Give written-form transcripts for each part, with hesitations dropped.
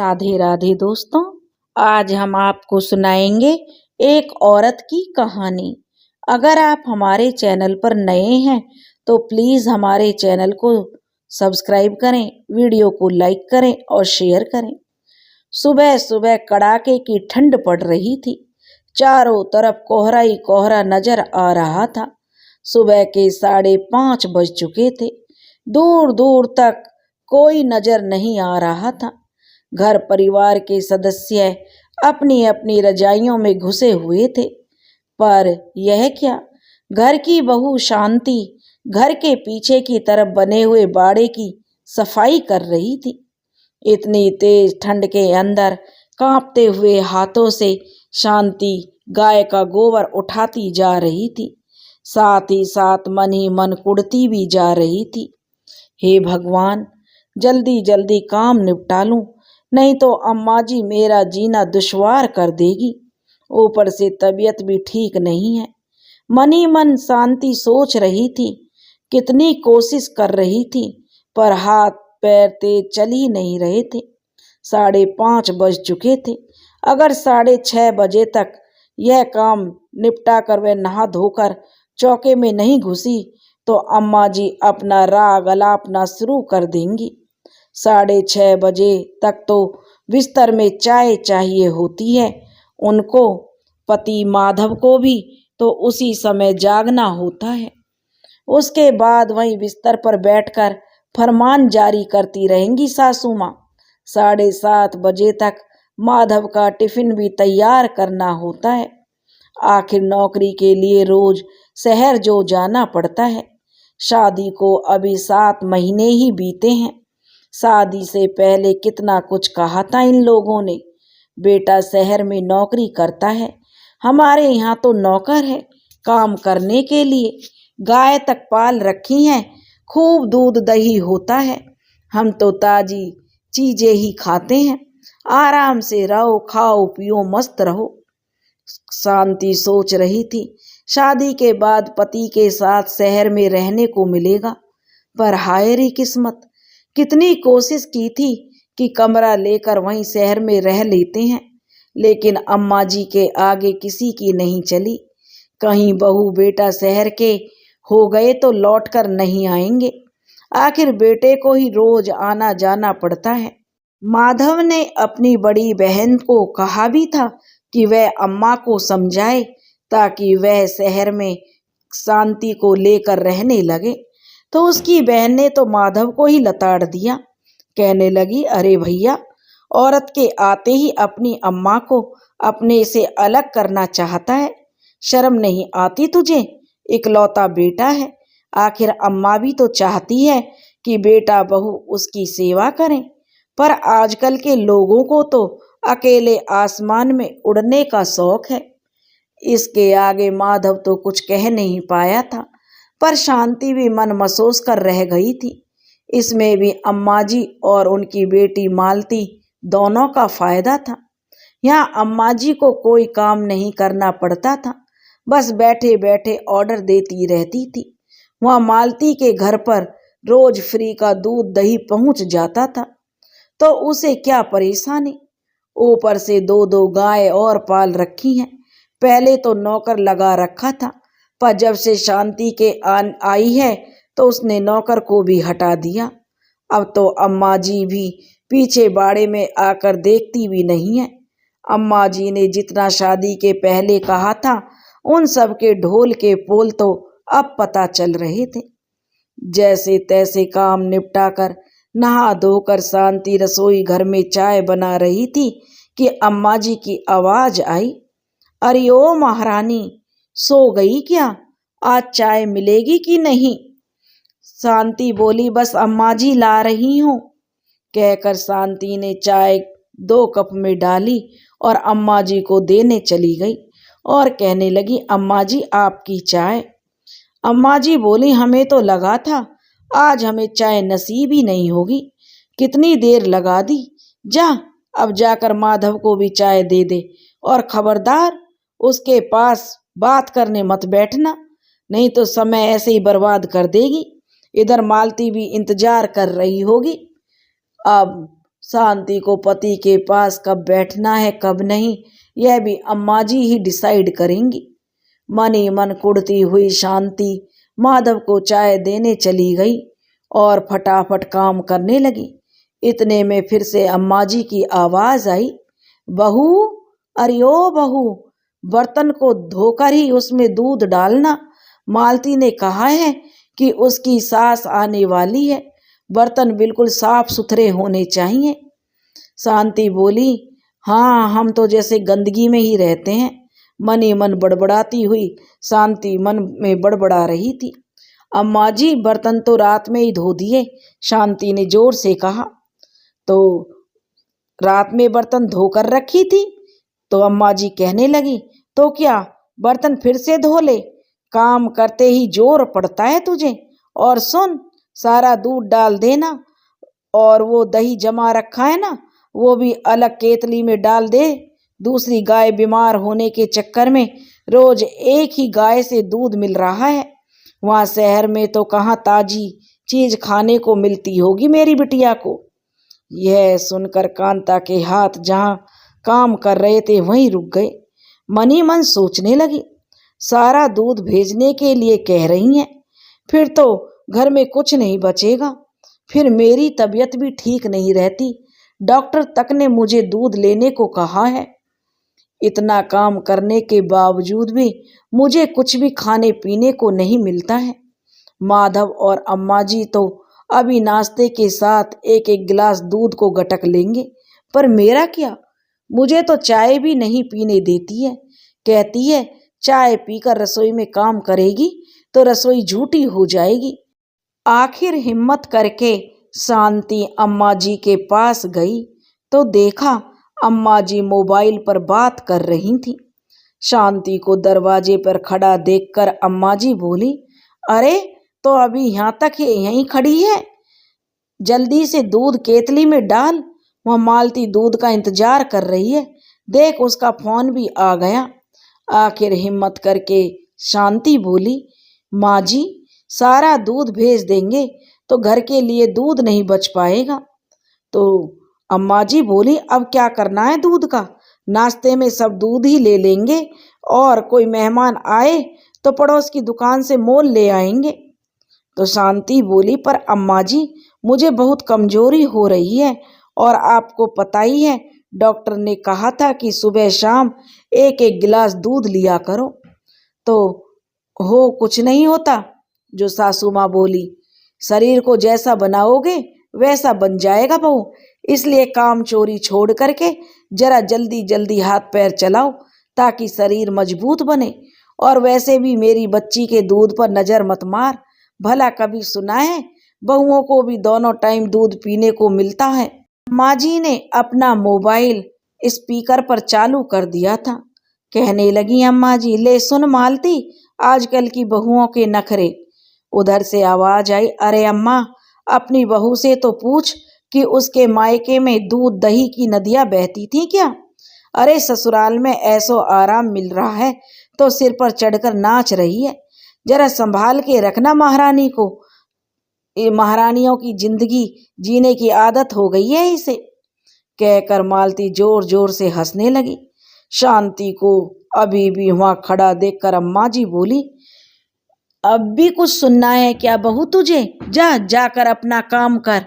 राधे राधे दोस्तों। आज हम आपको सुनाएंगे एक औरत की कहानी। अगर आप हमारे चैनल पर नए हैं तो प्लीज हमारे चैनल को सब्सक्राइब करें, वीडियो को लाइक करें और शेयर करें। सुबह सुबह कड़ाके की ठंड पड़ रही थी। चारों तरफ कोहरा ही कोहरा नजर आ रहा था। सुबह के 5:30 बज चुके थे। दूर दूर तक कोई नजर नहीं आ रहा था। घर परिवार के सदस्य अपनी अपनी रजाइयों में घुसे हुए थे। पर यह क्या, घर की बहू शांति घर के पीछे की तरफ बने हुए बाड़े की सफाई कर रही थी। इतनी तेज ठंड के अंदर कांपते हुए हाथों से शांति गाय का गोबर उठाती जा रही थी। साथ ही साथ मन ही मन कुढ़ती भी जा रही थी। हे भगवान, जल्दी जल्दी काम निपटा लूं, नहीं तो अम्मा जी मेरा जीना दुश्वार कर देगी। ऊपर से तबीयत भी ठीक नहीं है। मन ही मन शांति सोच रही थी। कितनी कोशिश कर रही थी पर हाथ पैर तेज चल ही नहीं रहे थे। 5:30 बज चुके थे। अगर 6:30 बजे तक यह काम निपटा कर वह नहा धोकर चौके में नहीं घुसी तो अम्मा जी अपना राग अलापना शुरू कर देंगी। 6:30 बजे तक तो बिस्तर में चाय चाहिए होती है उनको। पति माधव को भी तो उसी समय जागना होता है। उसके बाद वहीं बिस्तर पर बैठकर फरमान जारी करती रहेंगी सासू माँ। 7:30 बजे तक माधव का टिफिन भी तैयार करना होता है। आखिर नौकरी के लिए रोज शहर जो जाना पड़ता है। शादी को अभी 7 महीने ही बीते हैं। शादी से पहले कितना कुछ कहा था इन लोगों ने। बेटा शहर में नौकरी करता है, हमारे यहाँ तो नौकर है काम करने के लिए। गाय तक पाल रखी हैं, खूब दूध दही होता है। हम तो ताजी चीजें ही खाते हैं। आराम से रहो, खाओ पियो, मस्त रहो। शांति सोच रही थी शादी के बाद पति के साथ शहर में रहने को मिलेगा। पर हाय रे किस्मत, कितनी कोशिश की थी कि कमरा लेकर वहीं शहर में रह लेते हैं, लेकिन अम्मा जी के आगे किसी की नहीं चली। कहीं बहू बेटा शहर के हो गए तो लौटकर नहीं आएंगे। आखिर बेटे को ही रोज आना जाना पड़ता है। माधव ने अपनी बड़ी बहन को कहा भी था कि वह अम्मा को समझाए ताकि वह शहर में शांति को लेकर रहने लगे। तो उसकी बहन ने तो माधव को ही लताड़ दिया। कहने लगी, अरे भैया, औरत के आते ही अपनी अम्मा को अपने से अलग करना चाहता है। शर्म नहीं आती तुझे? इकलौता बेटा है। आखिर अम्मा भी तो चाहती है कि बेटा बहू उसकी सेवा करें। पर आजकल के लोगों को तो अकेले आसमान में उड़ने का शौक है। इसके आगे माधव तो कुछ कह नहीं पाया था। पर शांति भी मन महसूस कर रह गई थी। इसमें भी अम्मा जी और उनकी बेटी मालती दोनों का फायदा था। यहाँ अम्मा जी को कोई काम नहीं करना पड़ता था, बस बैठे बैठे ऑर्डर देती रहती थी। वहाँ मालती के घर पर रोज फ्री का दूध दही पहुंच जाता था, तो उसे क्या परेशानी। ऊपर से 2-2 गाय और पाल रखी हैं। पहले तो नौकर लगा रखा था, पर जब से शांति के आई है तो उसने नौकर को भी हटा दिया। अब तो अम्मा जी भी पीछे बाड़े में आकर देखती भी नहीं है। अम्मा जी ने जितना शादी के पहले कहा था उन सब के ढोल के पोल तो अब पता चल रहे थे। जैसे तैसे काम निपटाकर नहा धोकर शांति रसोई घर में चाय बना रही थी कि अम्मा जी की आवाज आई, अरे ओ महारानी, सो गई क्या? आज चाय मिलेगी कि नहीं? शांति बोली, बस अम्मा जी ला रही हूँ। कहकर शांति ने चाय 2 कप में डाली और अम्मा जी को देने चली गई और कहने लगी, अम्मा जी आपकी चाय। अम्मा जी बोली, हमें तो लगा था आज हमें चाय नसीब ही नहीं होगी। कितनी देर लगा दी। जा अब जाकर माधव को भी चाय दे दे, और खबरदार उसके पास बात करने मत बैठना, नहीं तो समय ऐसे ही बर्बाद कर देगी। इधर मालती भी इंतजार कर रही होगी। अब शांति को पति के पास कब बैठना है कब नहीं, यह भी अम्मा जी ही डिसाइड करेंगी। मन ही मन कुढ़ती हुई शांति माधव को चाय देने चली गई और फटाफट काम करने लगी। इतने में फिर से अम्मा जी की आवाज आई, बहू, अरे ओ बहू, बर्तन को धोकर ही उसमें दूध डालना। मालती ने कहा है कि उसकी सास आने वाली है, बर्तन बिल्कुल साफ सुथरे होने चाहिए। शांति बोली, हाँ, हम तो जैसे गंदगी में ही रहते हैं। मन ही मन बड़बड़ाती हुई शांति मन में बड़बड़ा रही थी। अम्मा जी, बर्तन तो रात में ही धो दिए, शांति ने जोर से कहा। तो रात में बर्तन धोकर रखी थी? तो अम्मा जी कहने लगी, तो क्या बर्तन फिर से धो ले? काम करते ही जोर पड़ता है तुझे। और सुन, सारा दूध डाल देना, और वो दही जमा रखा है ना, वो भी अलग केतली में डाल दे। दूसरी गाय बीमार होने के चक्कर में रोज एक ही गाय से दूध मिल रहा है। वहाँ शहर में तो कहाँ ताजी चीज खाने को मिलती होगी मेरी बिटिया को। यह सुनकर कांता के हाथ जहाँ काम कर रहे थे वहीं रुक गए। मन ही मन सोचने लगी, सारा दूध भेजने के लिए कह रही हैं, फिर तो घर में कुछ नहीं बचेगा। फिर मेरी तबीयत भी ठीक नहीं रहती, डॉक्टर तक ने मुझे दूध लेने को कहा है। इतना काम करने के बावजूद भी मुझे कुछ भी खाने पीने को नहीं मिलता है। माधव और अम्मा जी तो अभी नाश्ते के साथ एक एक गिलास दूध को गटक लेंगे, पर मेरा क्या? मुझे तो चाय भी नहीं पीने देती है। कहती है चाय पीकर रसोई में काम करेगी तो रसोई झूठी हो जाएगी। आखिर हिम्मत करके शांति अम्मा जी के पास गई तो देखा अम्मा जी मोबाइल पर बात कर रही थी। शांति को दरवाजे पर खड़ा देखकर अम्मा जी बोली, अरे तो अभी यहाँ तक यहीं खड़ी है, जल्दी से दूध केतली में डाल। वह मालती दूध का इंतजार कर रही है, देख उसका फोन भी आ गया। आखिर हिम्मत करके शांति बोली, माँ जी, सारा दूध भेज देंगे तो घर के लिए दूध नहीं बच पाएगा। तो अम्मा जी बोली, अब क्या करना है दूध का? नाश्ते में सब दूध ही ले लेंगे, और कोई मेहमान आए तो पड़ोस की दुकान से मोल ले आएंगे। तो शांति बोली, पर अम्मा जी, मुझे बहुत कमजोरी हो रही है, और आपको पता ही है डॉक्टर ने कहा था कि सुबह शाम एक एक गिलास दूध लिया करो। तो हो कुछ नहीं होता, जो सासू माँ बोली, शरीर को जैसा बनाओगे वैसा बन जाएगा बहू, इसलिए काम चोरी छोड़ करके जरा जल्दी जल्दी हाथ पैर चलाओ ताकि शरीर मजबूत बने। और वैसे भी मेरी बच्ची के दूध पर नजर मत मार, भला कभी सुना है बहुओं को भी दोनों टाइम दूध पीने को मिलता है। माँ जी ने अपना मोबाइल स्पीकर पर चालू कर दिया था। कहने लगी, अम्मा जी, ले सुन मालती, आजकल की बहुओं के नखरे। उधर से आवाज आई, अरे अम्मा, अपनी बहू से तो पूछ कि उसके मायके में दूध दही की नदियां बहती थी क्या? अरे ससुराल में ऐसो आराम मिल रहा है तो सिर पर चढ़कर नाच रही है। जरा संभाल के रखना महारानी को, ये महारानियों की जिंदगी जीने की आदत हो गई है इसे। कहकर मालती जोर जोर से हंसने लगी। शांति को अभी भी वहां खड़ा देखकर अम्मा जी बोली, अब भी कुछ सुनना है क्या बहू तुझे? जा जाकर अपना काम कर।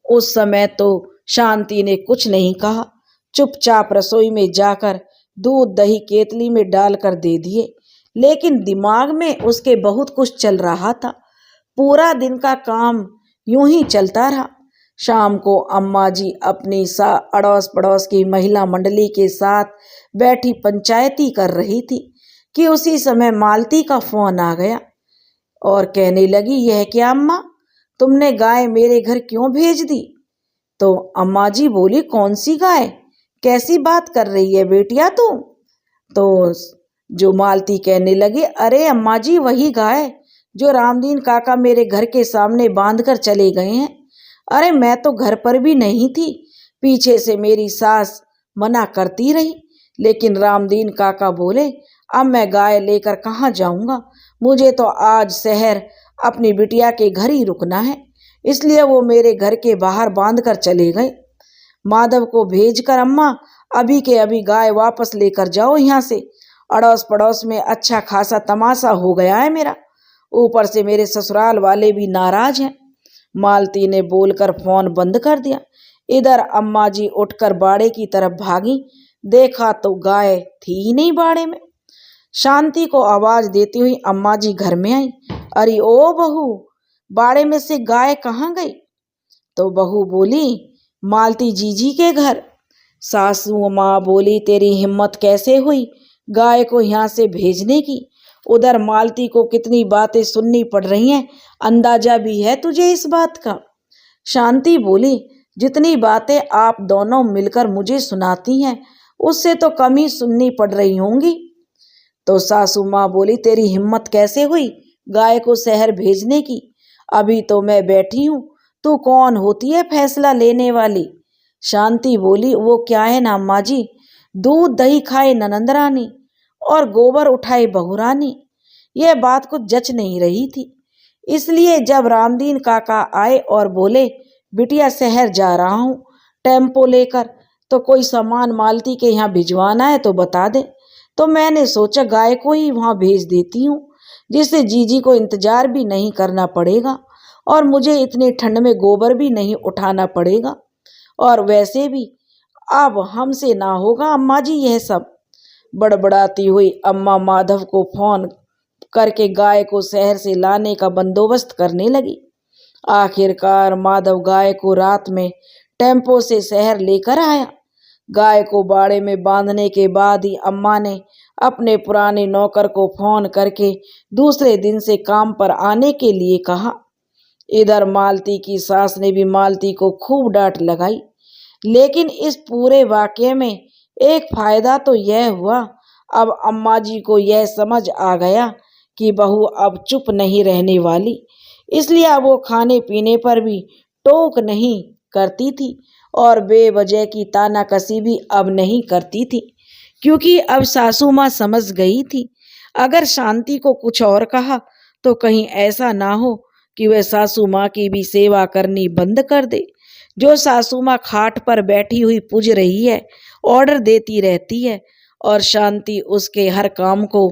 उस समय तो शांति ने कुछ नहीं कहा, चुपचाप रसोई में जाकर दूध दही केतली में डालकर दे दिए। लेकिन दिमाग में उसके बहुत कुछ चल रहा था। पूरा दिन का काम यूं ही चलता रहा। शाम को अम्मा जी अपनी अड़ोस पड़ोस की महिला मंडली के साथ बैठी पंचायती कर रही थी कि उसी समय मालती का फोन आ गया और कहने लगी, यह क्या अम्मा, तुमने गाय मेरे घर क्यों भेज दी? तो अम्मा जी बोली, कौन सी गाय? कैसी बात कर रही है बेटिया तू? तो जो मालती कहने लगी, अरे अम्मा जी, वही गाय जो रामदीन काका मेरे घर के सामने बांध कर चले गए हैं। अरे मैं तो घर पर भी नहीं थी, पीछे से मेरी सास मना करती रही, लेकिन रामदीन काका बोले, अब मैं गाय लेकर कहाँ जाऊंगा, मुझे तो आज शहर अपनी बिटिया के घर ही रुकना है, इसलिए वो मेरे घर के बाहर बांध कर चले गए। माधव को भेजकर अम्मा अभी के अभी गाय वापस लेकर जाओ यहाँ से। अड़ोस पड़ोस में अच्छा खासा तमाशा हो गया है मेरा, ऊपर से मेरे ससुराल वाले भी नाराज हैं। मालती ने बोलकर फोन बंद कर दिया। इधर अम्मा जी उठकर बाड़े की तरफ भागी। देखा तो गाय थी ही नहीं बाड़े में। शांति को आवाज देती हुई अम्मा जी घर में आई। अरे ओ बहू, बाड़े में से गाय कहाँ गई? तो बहू बोली, मालती जीजी के घर। सासू माँ बोली, तेरी हिम्मत कैसे हुई गाय को यहाँ से भेजने की? उधर मालती को कितनी बातें सुननी पड़ रही हैं, अंदाजा भी है तुझे इस बात का? शांति बोली, जितनी बातें आप दोनों मिलकर मुझे सुनाती हैं उससे तो कम ही सुननी पड़ रही होंगी। तो सासू माँ बोली, तेरी हिम्मत कैसे हुई गाय को शहर भेजने की? अभी तो मैं बैठी हूँ, तू कौन होती है फैसला लेने वाली? शांति बोली, वो क्या है ना अम्मा जी, दूध दही खाए ननंद रानी और गोबर उठाए बहू रानी। यह बात कुछ जच नहीं रही थी। इसलिए जब रामदीन काका आए और बोले, बिटिया शहर जा रहा हूँ टेम्पो लेकर, तो कोई सामान मालती के यहाँ भिजवाना है तो बता दे, तो मैंने सोचा गाय को ही वहाँ भेज देती हूँ, जिससे जीजी को इंतजार भी नहीं करना पड़ेगा और मुझे इतनी ठंड में गोबर भी नहीं उठाना पड़ेगा। और वैसे भी अब हमसे ना होगा अम्मा जी यह सब। बड़बड़ाती हुई अम्मा माधव को फोन करके गाय को शहर से लाने का बंदोबस्त करने लगी। आखिरकार माधव गाय को रात में टेम्पो से शहर लेकर आया। गाय को बाड़े में बांधने के बाद ही अम्मा ने अपने पुराने नौकर को फोन करके दूसरे दिन से काम पर आने के लिए कहा। इधर मालती की सास ने भी मालती को खूब डांट लगाई, लेकिन इस पूरे वाकये में एक फायदा तो यह हुआ, अब अम्मा जी को यह समझ आ गया कि बहू अब चुप नहीं रहने वाली, इसलिए अब वो खाने पीने पर भी टोक नहीं करती थी और बेवजह की तानाकसी भी अब नहीं करती थी, क्योंकि अब सासू माँ समझ गई थी अगर शांति को कुछ और कहा तो कहीं ऐसा ना हो कि वह सासू माँ की भी सेवा करनी बंद कर दे। जो सासू माँ खाट पर बैठी हुई पूज रही है, ऑर्डर देती रहती है और शांति उसके हर काम को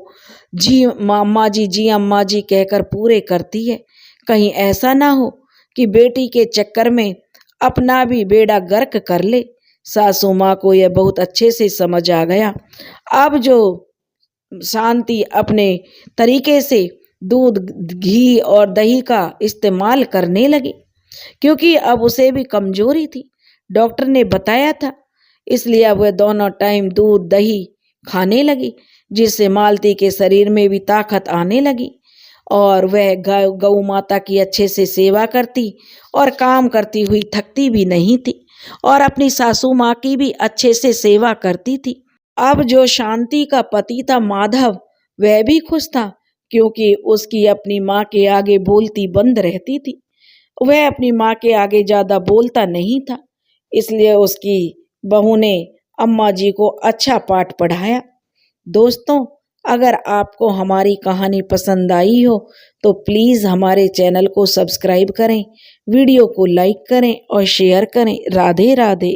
जी अम्मा जी, जी अम्मा जी कहकर पूरे करती है। कहीं ऐसा ना हो कि बेटी के चक्कर में अपना भी बेड़ा गर्क कर ले। सासू माँ को यह बहुत अच्छे से समझ आ गया। अब जो शांति अपने तरीके से दूध घी और दही का इस्तेमाल करने लगी, क्योंकि अब उसे भी कमजोरी थी, डॉक्टर ने बताया था, इसलिए अब वह दोनों टाइम दूध दही खाने लगी, जिससे मालती के शरीर में भी ताकत आने लगी और वह गौ माता की अच्छे से सेवा करती और काम करती हुई थकती भी नहीं थी और अपनी सासू माँ की भी अच्छे से सेवा करती थी। अब जो शांति का पति था माधव, वह भी खुश था, क्योंकि उसकी अपनी माँ के आगे बोलती बंद रहती थी। वह अपनी माँ के आगे ज़्यादा बोलता नहीं था, इसलिए उसकी बहू ने अम्मा जी को अच्छा पाठ पढ़ाया। दोस्तों, अगर आपको हमारी कहानी पसंद आई हो तो प्लीज़ हमारे चैनल को सब्सक्राइब करें, वीडियो को लाइक करें और शेयर करें। राधे राधे।